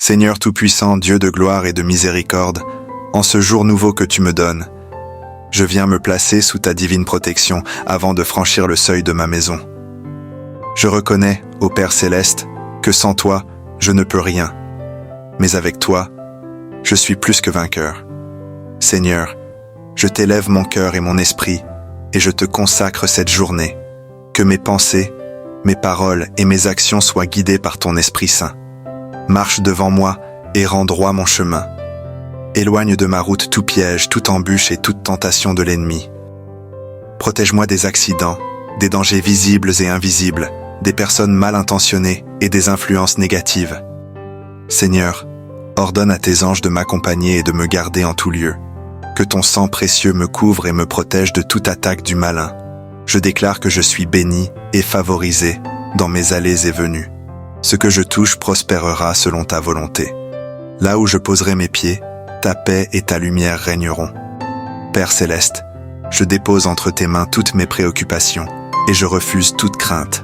Seigneur Tout-Puissant, Dieu de gloire et de miséricorde, en ce jour nouveau que tu me donnes, je viens me placer sous ta divine protection avant de franchir le seuil de ma maison. Je reconnais, ô Père céleste, que sans toi, je ne peux rien. Mais avec toi, je suis plus que vainqueur. Seigneur, je t'élève mon cœur et mon esprit, et je te consacre cette journée. Que mes pensées, mes paroles et mes actions soient guidées par ton Esprit Saint. Marche devant moi et rends droit mon chemin. Éloigne de ma route tout piège, toute embûche et toute tentation de l'ennemi. Protège-moi des accidents, des dangers visibles et invisibles, des personnes mal intentionnées et des influences négatives. Seigneur, ordonne à tes anges de m'accompagner et de me garder en tout lieu. Que ton sang précieux me couvre et me protège de toute attaque du malin. Je déclare que je suis béni et favorisé dans mes allées et venues. Ce que je touche prospérera selon ta volonté. Là où je poserai mes pieds, ta paix et ta lumière régneront. Père céleste, je dépose entre tes mains toutes mes préoccupations et je refuse toute crainte.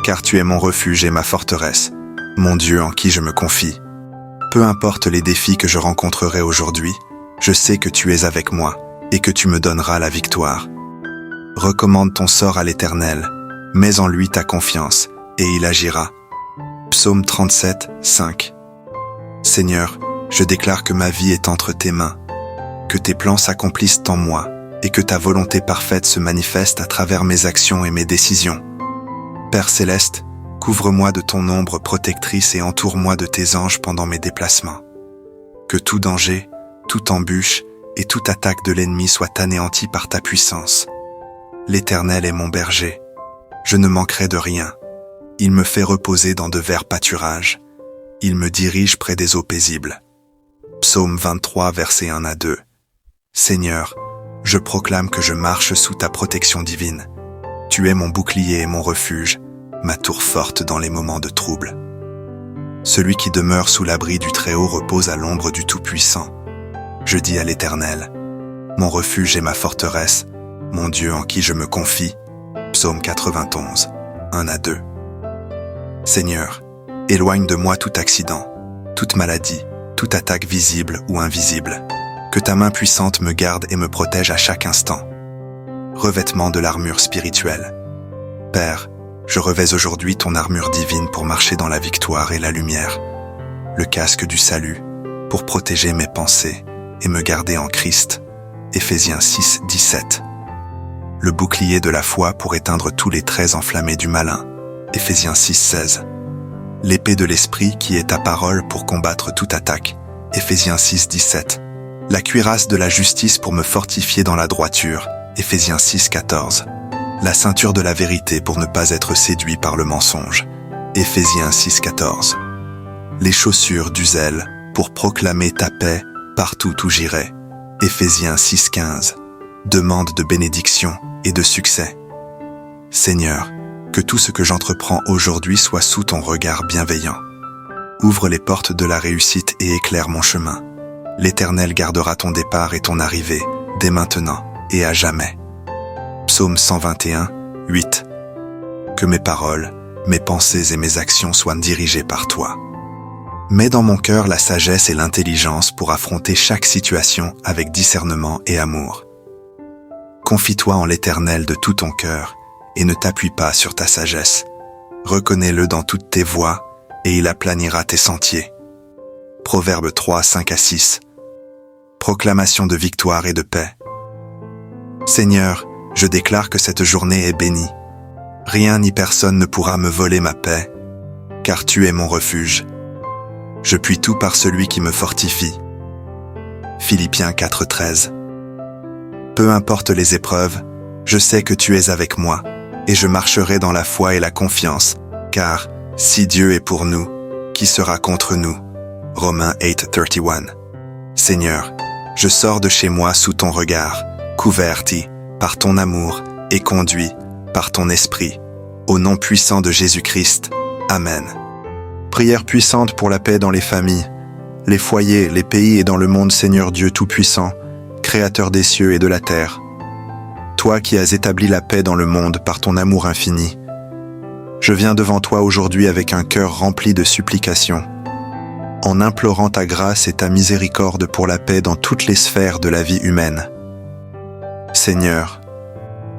Car tu es mon refuge et ma forteresse, mon Dieu en qui je me confie. Peu importe les défis que je rencontrerai aujourd'hui, je sais que tu es avec moi et que tu me donneras la victoire. Recommande ton sort à l'Éternel, mets en lui ta confiance et il agira. Psaume 37, 5. Seigneur, je déclare que ma vie est entre tes mains, que tes plans s'accomplissent en moi et que ta volonté parfaite se manifeste à travers mes actions et mes décisions. Père céleste, couvre-moi de ton ombre protectrice et entoure-moi de tes anges pendant mes déplacements. Que tout danger, toute embûche et toute attaque de l'ennemi soit anéanti par ta puissance. L'Éternel est mon berger. Je ne manquerai de rien. Il me fait reposer dans de verts pâturages. Il me dirige près des eaux paisibles. Psaume 23, versets 1 à 2. Seigneur, je proclame que je marche sous ta protection divine. Tu es mon bouclier et mon refuge, ma tour forte dans les moments de trouble. Celui qui demeure sous l'abri du Très-Haut repose à l'ombre du Tout-Puissant. Je dis à l'Éternel, mon refuge et ma forteresse, mon Dieu en qui je me confie. Psaume 91, 1 à 2. Seigneur, éloigne de moi tout accident, toute maladie, toute attaque visible ou invisible. Que ta main puissante me garde et me protège à chaque instant. Revêtement de l'armure spirituelle. Père, je revais aujourd'hui ton armure divine pour marcher dans la victoire et la lumière. Le casque du salut, pour protéger mes pensées et me garder en Christ. Éphésiens 6, 17. Le bouclier de la foi pour éteindre tous les traits enflammés du malin. Éphésiens 6, 16. L'épée de l'esprit qui est ta parole pour combattre toute attaque. Éphésiens 6, 17. La cuirasse de la justice pour me fortifier dans la droiture. Éphésiens 6, 14. La ceinture de la vérité pour ne pas être séduit par le mensonge. Éphésiens 6, 14. Les chaussures du zèle pour proclamer ta paix partout où j'irai. Éphésiens 6, 15. Demande de bénédiction et de succès. Seigneur, que tout ce que j'entreprends aujourd'hui soit sous ton regard bienveillant. Ouvre les portes de la réussite et éclaire mon chemin. L'Éternel gardera ton départ et ton arrivée, dès maintenant et à jamais. Psaume 121, 8. Que mes paroles, mes pensées et mes actions soient dirigées par toi. Mets dans mon cœur la sagesse et l'intelligence pour affronter chaque situation avec discernement et amour. Confie-toi en l'Éternel de tout ton cœur et ne t'appuie pas sur ta sagesse. Reconnais-le dans toutes tes voies et il aplanira tes sentiers. Proverbe 3, 5 à 6. Proclamation de victoire et de paix. Seigneur, je déclare que cette journée est bénie. Rien ni personne ne pourra me voler ma paix, car tu es mon refuge. Je puis tout par celui qui me fortifie. Philippiens 4, 13. Peu importe les épreuves, je sais que tu es avec moi, et je marcherai dans la foi et la confiance, car si Dieu est pour nous, qui sera contre nous? Romains 8, 31. Seigneur, je sors de chez moi sous ton regard, couverti par ton amour et conduit par ton esprit. Au nom puissant de Jésus-Christ. Amen. Prière puissante pour la paix dans les familles, les foyers, les pays et dans le monde, Seigneur Dieu Tout-Puissant, Créateur des cieux et de la terre. Toi qui as établi la paix dans le monde par ton amour infini, je viens devant toi aujourd'hui avec un cœur rempli de supplications. en implorant ta grâce et ta miséricorde pour la paix dans toutes les sphères de la vie humaine. Seigneur,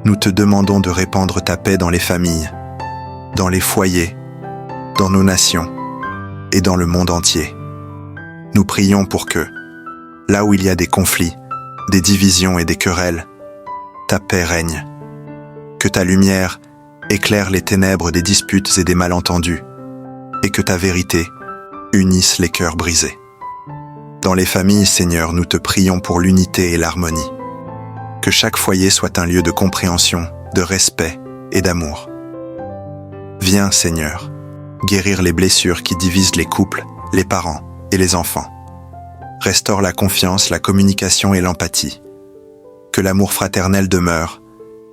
nous te demandons de répandre ta paix dans les familles, dans les foyers, dans nos nations et dans le monde entier. Nous prions pour que, là où il y a des conflits, des divisions et des querelles, ta paix règne. Que ta lumière éclaire les ténèbres des disputes et des malentendus, et que ta vérité unisse les cœurs brisés. Dans les familles, Seigneur, nous te prions pour l'unité et l'harmonie. Que chaque foyer soit un lieu de compréhension, de respect et d'amour. Viens, Seigneur, guérir les blessures qui divisent les couples, les parents et les enfants. Restaure la confiance, la communication et l'empathie. Que l'amour fraternel demeure.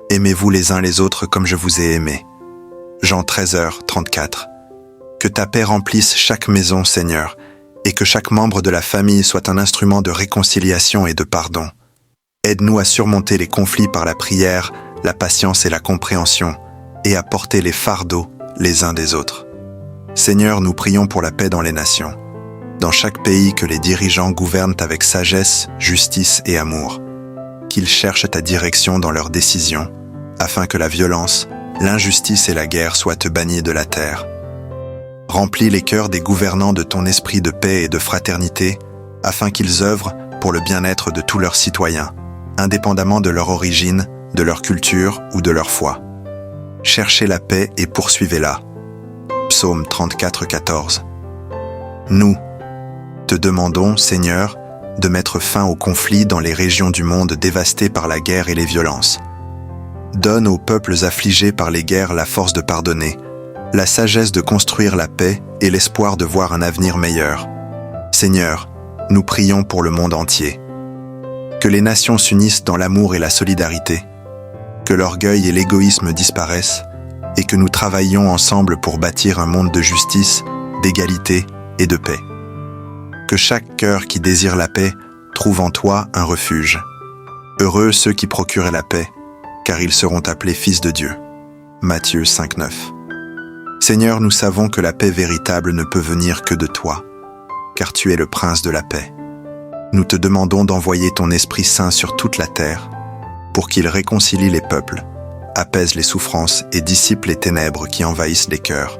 Aimez-vous les uns les autres comme je vous ai aimés. Jean 13h34. Que ta paix remplisse chaque maison, Seigneur, et que chaque membre de la famille soit un instrument de réconciliation et de pardon. Aide-nous à surmonter les conflits par la prière, la patience et la compréhension, et à porter les fardeaux les uns des autres. Seigneur, nous prions pour la paix dans les nations. Dans chaque pays, que les dirigeants gouvernent avec sagesse, justice et amour. Qu'ils cherchent ta direction dans leurs décisions, afin que la violence, l'injustice et la guerre soient bannies de la terre. Remplis les cœurs des gouvernants de ton esprit de paix et de fraternité, afin qu'ils œuvrent pour le bien-être de tous leurs citoyens, indépendamment de leur origine, de leur culture ou de leur foi. Cherchez la paix et poursuivez-la. Psaume 34:14. Nous te demandons, Seigneur, de mettre fin aux conflits dans les régions du monde dévastées par la guerre et les violences. Donne aux peuples affligés par les guerres la force de pardonner, la sagesse de construire la paix et l'espoir de voir un avenir meilleur. Seigneur, nous prions pour le monde entier. Que les nations s'unissent dans l'amour et la solidarité, que l'orgueil et l'égoïsme disparaissent et que nous travaillions ensemble pour bâtir un monde de justice, d'égalité et de paix. Que chaque cœur qui désire la paix trouve en toi un refuge. Heureux ceux qui procurent la paix, car ils seront appelés fils de Dieu. Matthieu 5:9. Seigneur, nous savons que la paix véritable ne peut venir que de toi, car tu es le prince de la paix. Nous te demandons d'envoyer ton Esprit Saint sur toute la terre, pour qu'il réconcilie les peuples, apaise les souffrances et dissipe les ténèbres qui envahissent les cœurs.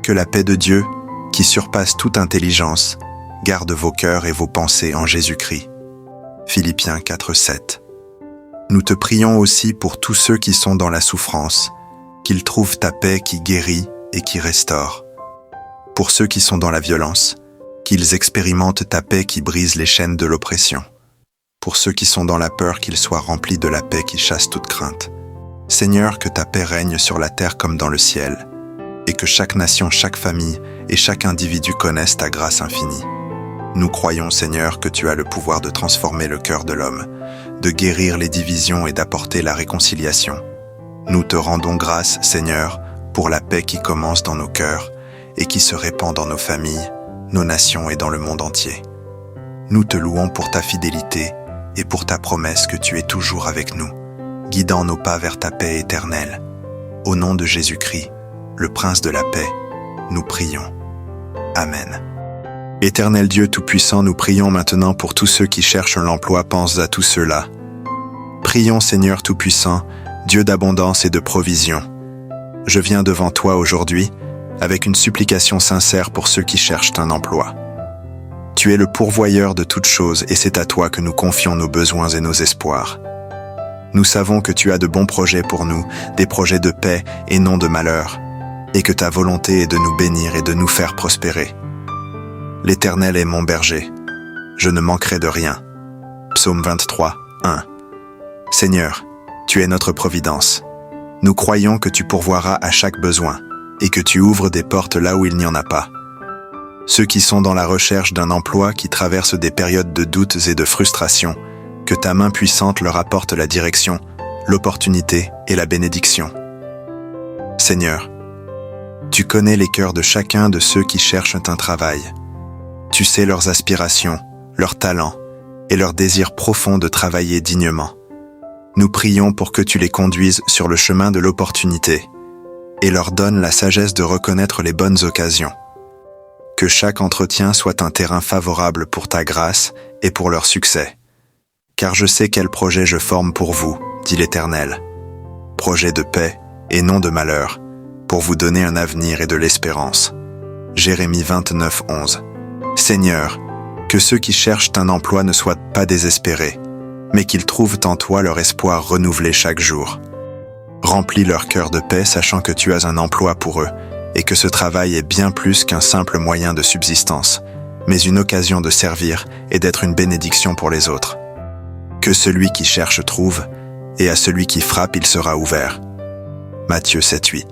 Que la paix de Dieu, qui surpasse toute intelligence, garde vos cœurs et vos pensées en Jésus-Christ. Philippiens 4:7. Nous te prions aussi pour tous ceux qui sont dans la souffrance, qu'ils trouvent ta paix qui guérit et qui restaure. Pour ceux qui sont dans la violence, qu'ils expérimentent ta paix qui brise les chaînes de l'oppression. Pour ceux qui sont dans la peur, qu'ils soient remplis de la paix qui chasse toute crainte. Seigneur, que ta paix règne sur la terre comme dans le ciel, et que chaque nation, chaque famille et chaque individu connaissent ta grâce infinie. Nous croyons, Seigneur, que tu as le pouvoir de transformer le cœur de l'homme, de guérir les divisions et d'apporter la réconciliation. Nous te rendons grâce, Seigneur, pour la paix qui commence dans nos cœurs et qui se répand dans nos familles, nos nations et dans le monde entier. Nous te louons pour ta fidélité et pour ta promesse que tu es toujours avec nous, guidant nos pas vers ta paix éternelle. Au nom de Jésus-Christ, le Prince de la paix, nous prions. Amen. Éternel Dieu Tout-Puissant, nous prions maintenant pour tous ceux qui cherchent l'emploi, pense à tous ceux-là. Prions, Seigneur Tout-Puissant, Dieu d'abondance et de provision. Je viens devant toi aujourd'hui avec une supplication sincère pour ceux qui cherchent un emploi. Tu es le pourvoyeur de toutes choses et c'est à toi que nous confions nos besoins et nos espoirs. Nous savons que tu as de bons projets pour nous, des projets de paix et non de malheur, et que ta volonté est de nous bénir et de nous faire prospérer. L'Éternel est mon berger, je ne manquerai de rien. Psaume 23, 1. Seigneur, tu es notre providence. Nous croyons que tu pourvoiras à chaque besoin et que tu ouvres des portes là où il n'y en a pas. Ceux qui sont dans la recherche d'un emploi, qui traversent des périodes de doutes et de frustration, que ta main puissante leur apporte la direction, l'opportunité et la bénédiction. Seigneur, tu connais les cœurs de chacun de ceux qui cherchent un travail. Tu sais leurs aspirations, leurs talents et leur désir profond de travailler dignement. Nous prions pour que tu les conduises sur le chemin de l'opportunité et leur donnes la sagesse de reconnaître les bonnes occasions. Que chaque entretien soit un terrain favorable pour ta grâce et pour leur succès. Car je sais quel projet je forme pour vous, dit l'Éternel. Projet de paix et non de malheur, pour vous donner un avenir et de l'espérance. Jérémie 29, 11. Seigneur, que ceux qui cherchent un emploi ne soient pas désespérés, mais qu'ils trouvent en toi leur espoir renouvelé chaque jour. Remplis leur cœur de paix, sachant que tu as un emploi pour eux, et que ce travail est bien plus qu'un simple moyen de subsistance, mais une occasion de servir et d'être une bénédiction pour les autres. Que celui qui cherche trouve, et à celui qui frappe il sera ouvert. Matthieu 7, 8.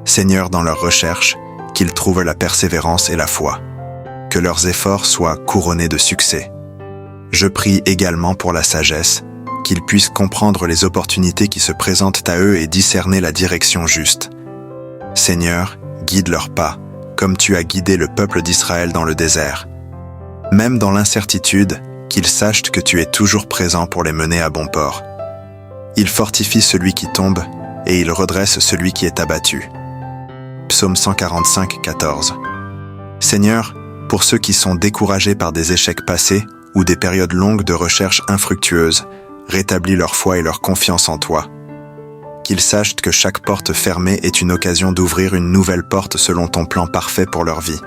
Seigneur, dans leur recherche, qu'ils trouvent la persévérance et la foi. Que leurs efforts soient couronnés de succès. Je prie également pour la sagesse, qu'ils puissent comprendre les opportunités qui se présentent à eux et discerner la direction juste. Seigneur, guide leurs pas, comme tu as guidé le peuple d'Israël dans le désert. Même dans l'incertitude, qu'ils sachent que tu es toujours présent pour les mener à bon port. Il fortifie celui qui tombe, et il redresse celui qui est abattu. Psaume 145, 14. Seigneur, pour ceux qui sont découragés par des échecs passés ou des périodes longues de recherche infructueuses, rétablis leur foi et leur confiance en toi. Qu'ils sachent que chaque porte fermée est une occasion d'ouvrir une nouvelle porte selon ton plan parfait pour leur vie.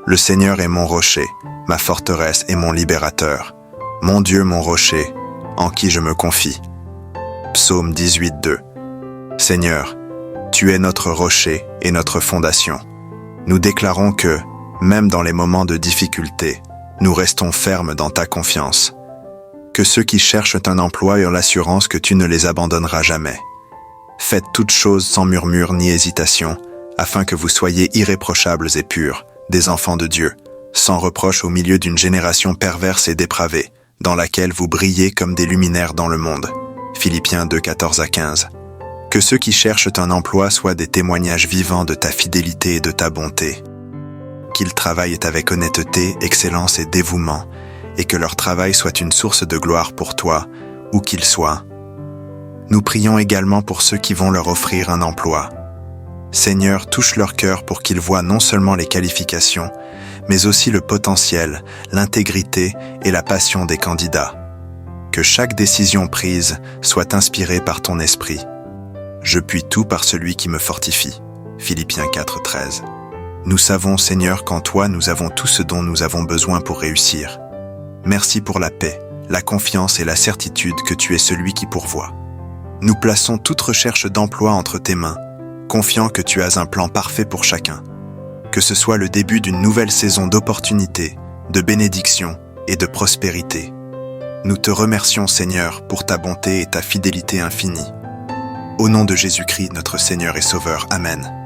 Le Seigneur est mon rocher, ma forteresse et mon libérateur. Mon Dieu, mon rocher, en qui je me confie. Psaume 18, 2. Seigneur, tu es notre rocher et notre fondation. Nous déclarons que, même dans les moments de difficulté, nous restons fermes dans ta confiance. Que ceux qui cherchent un emploi aient l'assurance que tu ne les abandonneras jamais. Faites toutes choses sans murmure ni hésitation, afin que vous soyez irréprochables et purs, des enfants de Dieu, sans reproche au milieu d'une génération perverse et dépravée, dans laquelle vous brillez comme des luminaires dans le monde. Philippiens 2, 14 à 15. Que ceux qui cherchent un emploi soient des témoignages vivants de ta fidélité et de ta bonté. Qu'ils travaillent avec honnêteté, excellence et dévouement, et que leur travail soit une source de gloire pour toi, où qu'ils soient. Nous prions également pour ceux qui vont leur offrir un emploi. Seigneur, touche leur cœur pour qu'ils voient non seulement les qualifications, mais aussi le potentiel, l'intégrité et la passion des candidats. Que chaque décision prise soit inspirée par ton esprit. Je puis tout par celui qui me fortifie. Philippiens 4, 13. Nous savons, Seigneur, qu'en toi nous avons tout ce dont nous avons besoin pour réussir. Merci pour la paix, la confiance et la certitude que tu es celui qui pourvoit. Nous plaçons toute recherche d'emploi entre tes mains, confiants que tu as un plan parfait pour chacun. Que ce soit le début d'une nouvelle saison d'opportunités, de bénédictions et de prospérité. Nous te remercions, Seigneur, pour ta bonté et ta fidélité infinie. Au nom de Jésus-Christ, notre Seigneur et Sauveur. Amen.